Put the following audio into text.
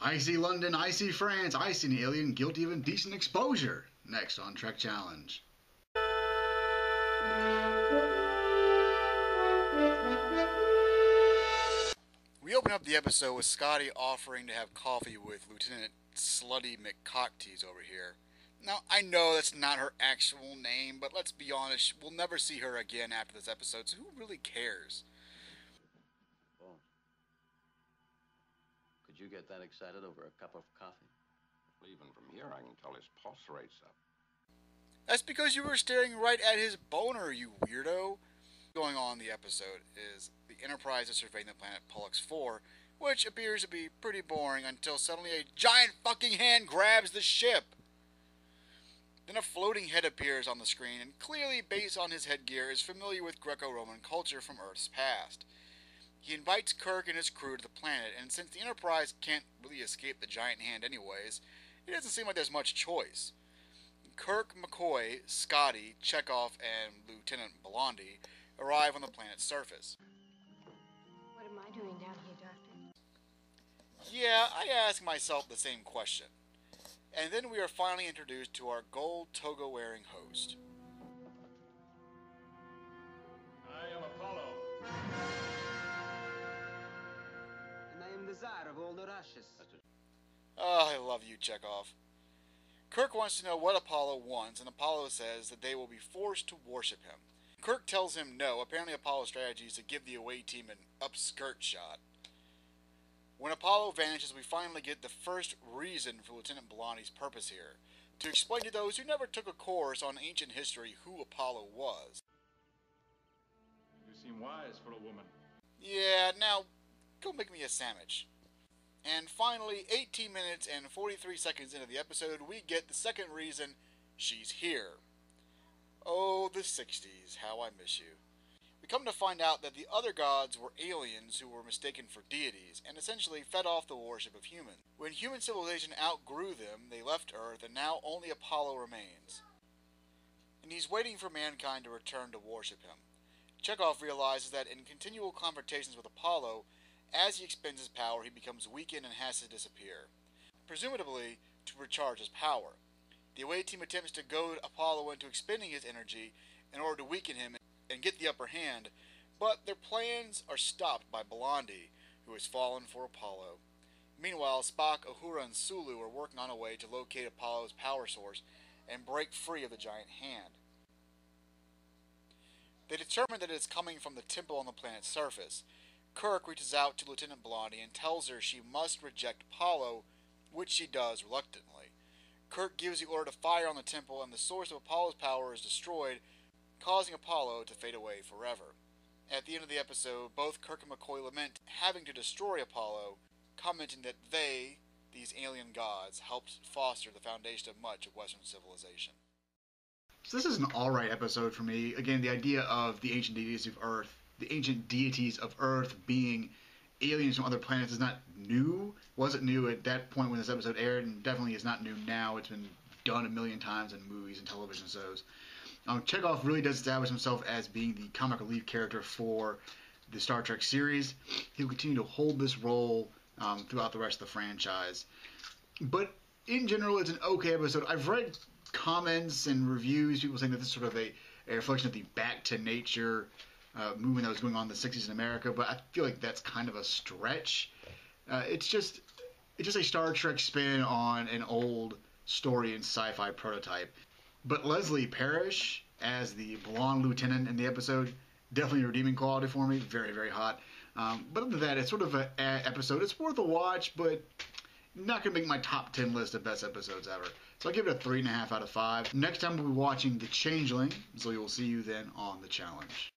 I see London, I see France, I see an alien guilty of indecent exposure. Next on Trek Challenge. We open up the episode with Scotty offering to have coffee with Lieutenant Slutty McCocktease over here. Now, I know that's not her actual name, but let's be honest, we'll never see her again after this episode, so who really cares? Oh. Could you get that excited over a cup of coffee? Even from here, I can tell his pulse rate's up. That's because you were staring right at his boner, you weirdo. Going on in the episode is the Enterprise is surveying the planet Pollux 4, which appears to be pretty boring until suddenly a giant fucking hand grabs the ship. Then a floating head appears on the screen, and clearly, based on his headgear, is familiar with Greco-Roman culture from Earth's past. He invites Kirk and his crew to the planet, and since the Enterprise can't really escape the giant hand anyways, it doesn't seem like there's much choice. Kirk, McCoy, Scotty, Chekhov, and Lieutenant Blondie arrive on the planet's surface. What am I doing down here, Doctor? Yeah, I ask myself the same question. And then we are finally introduced to our gold toga-wearing host. I am Apollo. And I am the Tsar of all the Russias. Oh, I love you, Chekhov. Kirk wants to know what Apollo wants, and Apollo says that they will be forced to worship him. Kirk tells him no. Apparently Apollo's strategy is to give the away team an upskirt shot. When Apollo vanishes, we finally get the first reason for Lieutenant Blondie's purpose here, to explain to those who never took a course on ancient history who Apollo was. You seem wise for a woman. Yeah, now, go make me a sandwich. And finally, 18 minutes and 43 seconds into the episode, we get the second reason she's here. Oh, the 60s, how I miss you. We come to find out that the other gods were aliens who were mistaken for deities, and essentially fed off the worship of humans. When human civilization outgrew them, they left Earth, and now only Apollo remains. And he's waiting for mankind to return to worship him. Chekhov realizes that in continual confrontations with Apollo, as he expends his power, he becomes weakened and has to disappear, presumably to recharge his power. The away team attempts to goad Apollo into expending his energy in order to weaken him and get the upper hand, but their plans are stopped by Blondie, who has fallen for Apollo. Meanwhile, Spock, Uhura, and Sulu are working on a way to locate Apollo's power source and break free of the giant hand. They determine that it is coming from the temple on the planet's surface. Kirk reaches out to Lieutenant Blondie and tells her she must reject Apollo, which she does reluctantly. Kirk gives the order to fire on the temple, and the source of Apollo's power is destroyed, causing Apollo to fade away forever. At the end of the episode, both Kirk and McCoy lament having to destroy Apollo, commenting that they, these alien gods, helped foster the foundation of much of Western civilization. So this is an alright episode for me. Again, the idea of the ancient deities of Earth being aliens from other planets is not new. Wasn't new at that point when this episode aired, and definitely is not new now. It's been done a million times in movies and television shows. Chekhov really does establish himself as being the comic relief character for the Star Trek series. He'll continue to hold this role throughout the rest of the franchise. But in general, it's an okay episode. I've read comments and reviews, people saying that this is sort of a reflection of the Back to Nature movement that was going on in the 60s in America, but I feel like that's kind of a stretch. It's just a Star Trek spin on an old story and sci-fi prototype. But Leslie Parrish as the blonde lieutenant in the episode, definitely a redeeming quality for me. Very, very hot. But other than that, it's sort of an episode. It's worth a watch, but not going to make my top 10 list of best episodes ever. So I give it a 3.5 out of 5. Next time we'll be watching The Changeling, so we will see you then on The Challenge.